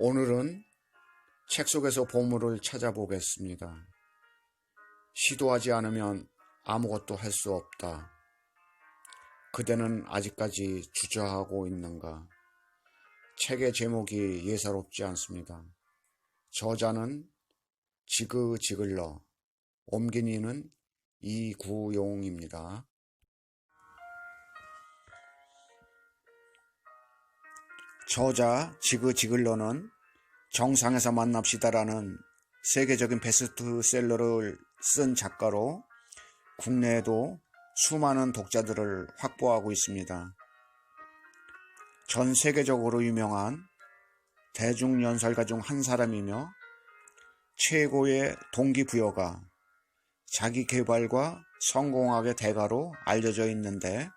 오늘은 책 속에서 보물을 찾아보겠습니다. 시도하지 않으면 아무것도 할 수 없다. 그대는 아직까지 주저하고 있는가? 책의 제목이 예사롭지 않습니다. 저자는 지그지글러, 옮긴 이는 이구용입니다. 저자 지그지글러는 정상에서 만납시다라는 세계적인 베스트셀러를 쓴 작가로 국내에도 수많은 독자들을 확보하고 있습니다. 전 세계적으로 유명한 대중연설가 중 한 사람이며 최고의 동기부여가, 자기개발과 성공학의 대가로 알려져 있는데,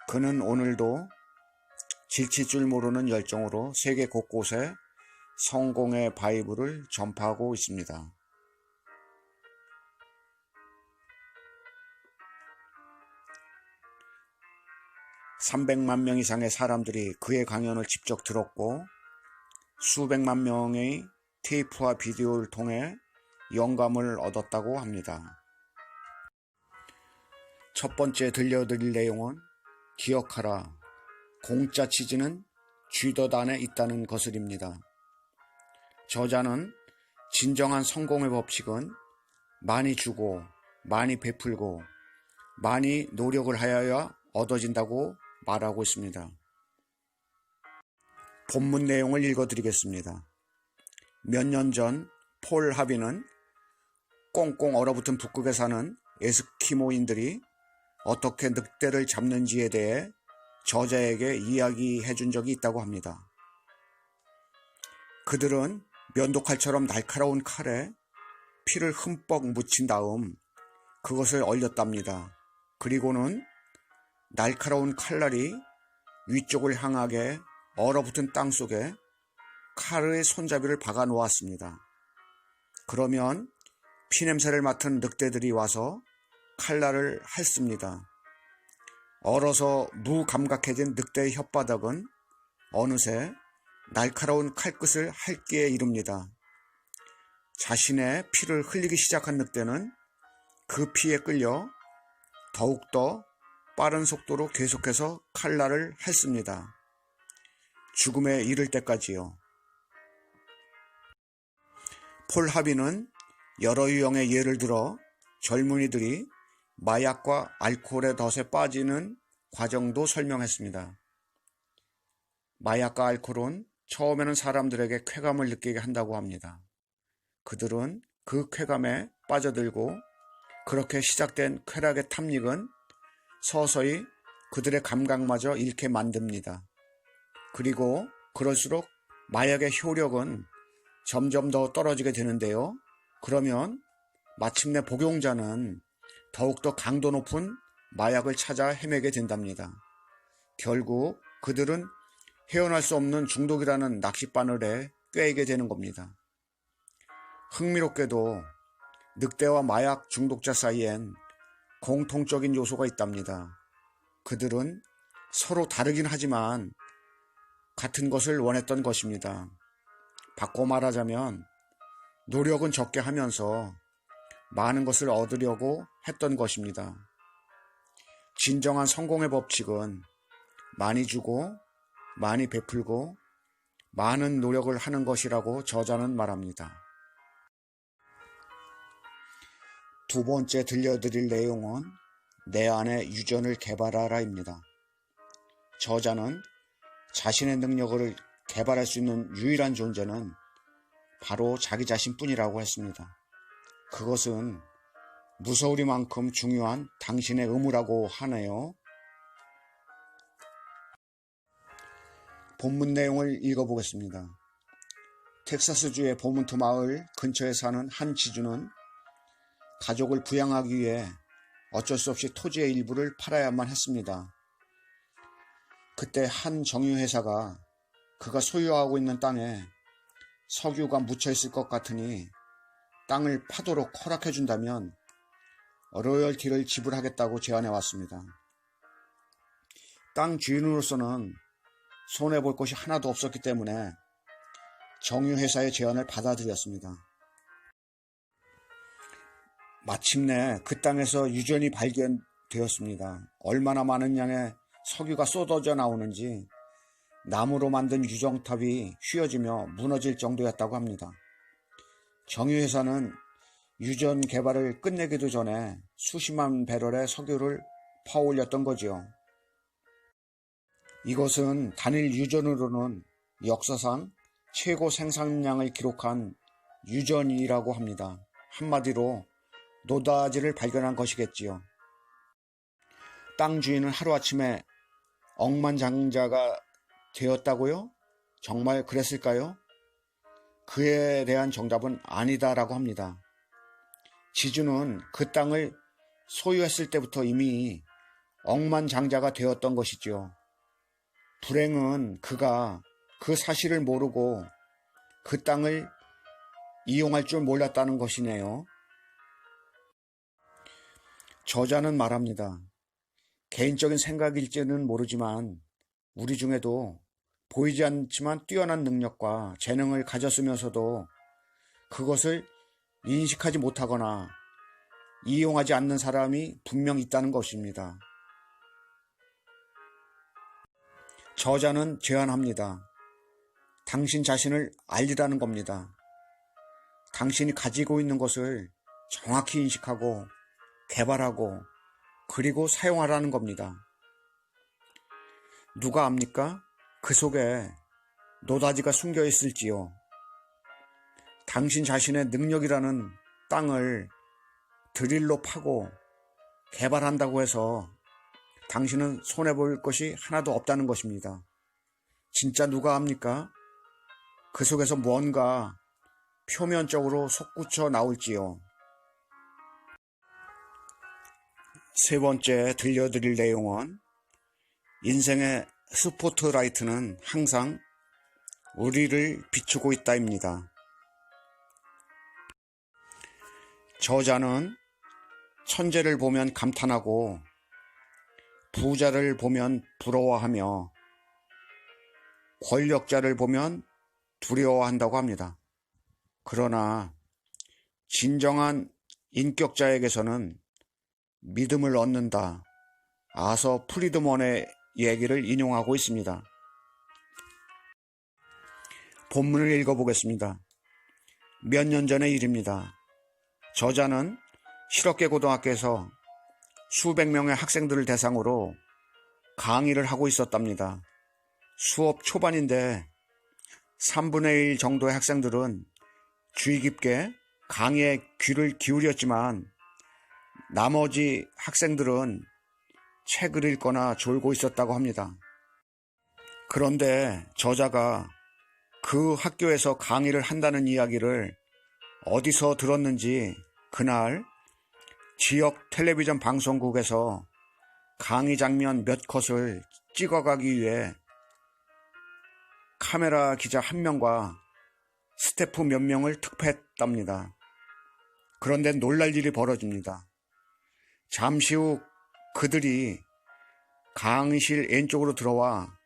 그는 오늘도 지칠 줄 모르는 열정으로 세계 곳곳에 성공의 바이블을 전파하고 있습니다. (300만 명) 이상의 사람들이 그의 강연을 직접 들었고 수백만 명의 테이프와 비디오를 통해 영감을 얻었다고 합니다. 첫 번째 들려드릴 내용은 기억하라, 공짜 치즈는 쥐덫 안에 있다는 것을입니다. 저자는 진정한 성공의 법칙은 많이 주고 많이 베풀고 많이 노력을 하여야 얻어진다고 말하고 있습니다. 본문 내용을 읽어드리겠습니다. 몇 년 전 폴 하비는 꽁꽁 얼어붙은 북극에 사는 에스키모인들이 어떻게 늑대를 잡는지에 대해 저자에게 이야기해 준 적이 있다고 합니다. 그들은 면도칼처럼 날카로운 칼에 피를 흠뻑 묻힌 다음 그것을 얼렸답니다. 그리고는 날카로운 칼날이 위쪽을 향하게 얼어붙은 땅 속에 칼의 손잡이를 박아 놓았습니다. 그러면 피냄새를 맡은 늑대들이 와서 칼날을 핥습니다. 얼어서 무감각해진 늑대의 혓바닥은 어느새 날카로운 칼끝을 핥기에 이릅니다. 자신의 피를 흘리기 시작한 늑대는 그 피에 끌려 더욱더 빠른 속도로 계속해서 칼날을 핥습니다. 죽음에 이를 때까지요. 폴 하비는 여러 유형의 예를 들어 젊은이들이 마약과 알코올의 덫에 빠지는 과정도 설명했습니다. 마약과 알코올은 처음에는 사람들에게 쾌감을 느끼게 한다고 합니다. 그들은 그 쾌감에 빠져들고 그렇게 시작된 쾌락의 탐닉은 서서히 그들의 감각마저 잃게 만듭니다. 그리고 그럴수록 마약의 효력은 점점 더 떨어지게 되는데요. 그러면 마침내 복용자는 더욱더 강도 높은 마약을 찾아 헤매게 된답니다. 결국 그들은 헤어날 수 없는 중독이라는 낚싯바늘에 꿰이게 되는 겁니다. 흥미롭게도 늑대와 마약 중독자 사이엔 공통적인 요소가 있답니다. 그들은 서로 다르긴 하지만 같은 것을 원했던 것입니다. 바꿔 말하자면 노력은 적게 하면서 많은 것을 얻으려고 했던 것입니다. 진정한 성공의 법칙은 많이 주고 많이 베풀고 많은 노력을 하는 것이라고 저자는 말합니다. 두 번째 들려드릴 내용은 내 안의 유전을 개발하라입니다. 저자는 자신의 능력을 개발할 수 있는 유일한 존재는 바로 자기 자신뿐이라고 했습니다. 그것은 무서우리만큼 중요한 당신의 의무라고 하네요. 본문 내용을 읽어보겠습니다. 텍사스주의 보문트 마을 근처에 사는 한 지주는 가족을 부양하기 위해 어쩔 수 없이 토지의 일부를 팔아야만 했습니다. 그때 한 정유회사가 그가 소유하고 있는 땅에 석유가 묻혀 있을 것 같으니 땅을 파도록 허락해 준다면 로열티를 지불하겠다고 제안해 왔습니다. 땅 주인으로서는 손해볼 것이 하나도 없었기 때문에 정유회사의 제안을 받아들였습니다. 마침내 그 땅에서 유전이 발견되었습니다. 얼마나 많은 양의 석유가 쏟아져 나오는지 나무로 만든 유정탑이 휘어지며 무너질 정도였다고 합니다. 정유회사는 유전 개발을 끝내기도 전에 수십만 배럴의 석유를 퍼올렸던 거지요. 이것은 단일 유전으로는 역사상 최고 생산량을 기록한 유전이라고 합니다. 한마디로 노다지를 발견한 것이겠지요. 땅 주인은 하루아침에 억만장자가 되었다고요? 정말 그랬을까요? 그에 대한 정답은 아니다라고 합니다. 지주는 그 땅을 소유했을 때부터 이미 억만장자가 되었던 것이지요. 불행은 그가 그 사실을 모르고 그 땅을 이용할 줄 몰랐다는 것이네요. 저자는 말합니다. 개인적인 생각일지는 모르지만 우리 중에도 보이지 않지만 뛰어난 능력과 재능을 가졌으면서도 그것을 인식하지 못하거나 이용하지 않는 사람이 분명 있다는 것입니다. 저자는 제안합니다. 당신 자신을 알리라는 겁니다. 당신이 가지고 있는 것을 정확히 인식하고 개발하고 그리고 사용하라는 겁니다. 누가 압니까? 그 속에 노다지가 숨겨 있을지요. 당신 자신의 능력이라는 땅을 드릴로 파고 개발한다고 해서 당신은 손해볼 것이 하나도 없다는 것입니다. 진짜 누가 압니까? 그 속에서 뭔가 표면적으로 솟구쳐 나올지요. 세 번째 들려드릴 내용은 인생의 스포트라이트는 항상 우리를 비추고 있다입니다. 저자는 천재를 보면 감탄하고 부자를 보면 부러워하며 권력자를 보면 두려워한다고 합니다. 그러나 진정한 인격자에게서는 믿음을 얻는다. 아서 프리드먼의 얘기를 인용하고 있습니다. 본문을 읽어보겠습니다. 몇 년 전의 일입니다. 저자는 실업계 고등학교에서 수백 명의 학생들을 대상으로 강의를 하고 있었답니다. 수업 초반인데 3분의 1 정도의 학생들은 주의 깊게 강의에 귀를 기울였지만 나머지 학생들은 책을 읽거나 졸고 있었다고 합니다. 그런데 저자가 그 학교에서 강의를 한다는 이야기를 어디서 들었는지 그날 지역 텔레비전 방송국에서 강의 장면 몇 컷을 찍어가기 위해 카메라 기자 한 명과 스태프 몇 명을 투입했답니다. 그런데 놀랄 일이 벌어집니다. 잠시 후 그들이 강의실 왼쪽으로 들어와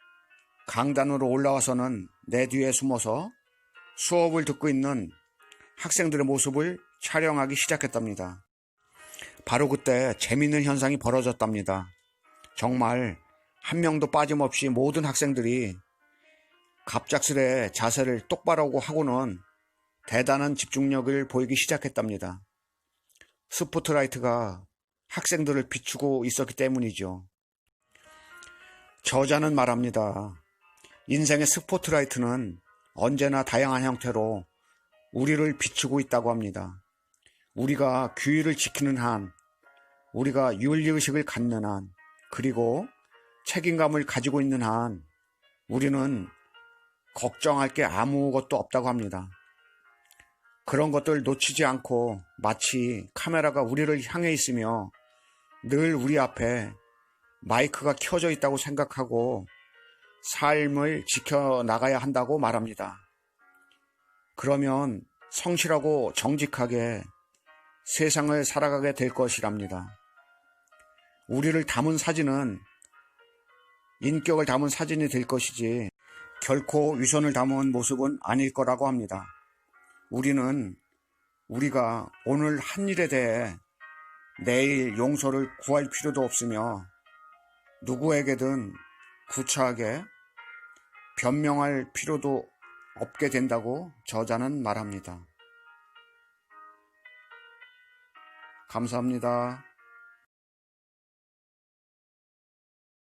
강단으로 올라와서는 내 뒤에 숨어서 수업을 듣고 있는 학생들의 모습을 촬영하기 시작했답니다. 바로 그때 재미있는 현상이 벌어졌답니다. 정말 한 명도 빠짐없이 모든 학생들이 갑작스레 자세를 똑바로 하고는 대단한 집중력을 보이기 시작했답니다. 스포트라이트가 학생들을 비추고 있었기 때문이죠. 저자는 말합니다. 인생의 스포트라이트는 언제나 다양한 형태로 우리를 비추고 있다고 합니다. 우리가 규율을 지키는 한, 우리가 윤리의식을 갖는 한, 그리고 책임감을 가지고 있는 한 우리는 걱정할 게 아무것도 없다고 합니다. 그런 것들 놓치지 않고 마치 카메라가 우리를 향해 있으며 늘 우리 앞에 마이크가 켜져 있다고 생각하고 삶을 지켜나가야 한다고 말합니다. 그러면 성실하고 정직하게 세상을 살아가게 될 것이랍니다. 우리를 담은 사진은 인격을 담은 사진이 될 것이지 결코 위선을 담은 모습은 아닐 거라고 합니다. 우리가 오늘 한 일에 대해 내일 용서를 구할 필요도 없으며 누구에게든 구차하게 변명할 필요도 없게 된다고 저자는 말합니다. 감사합니다.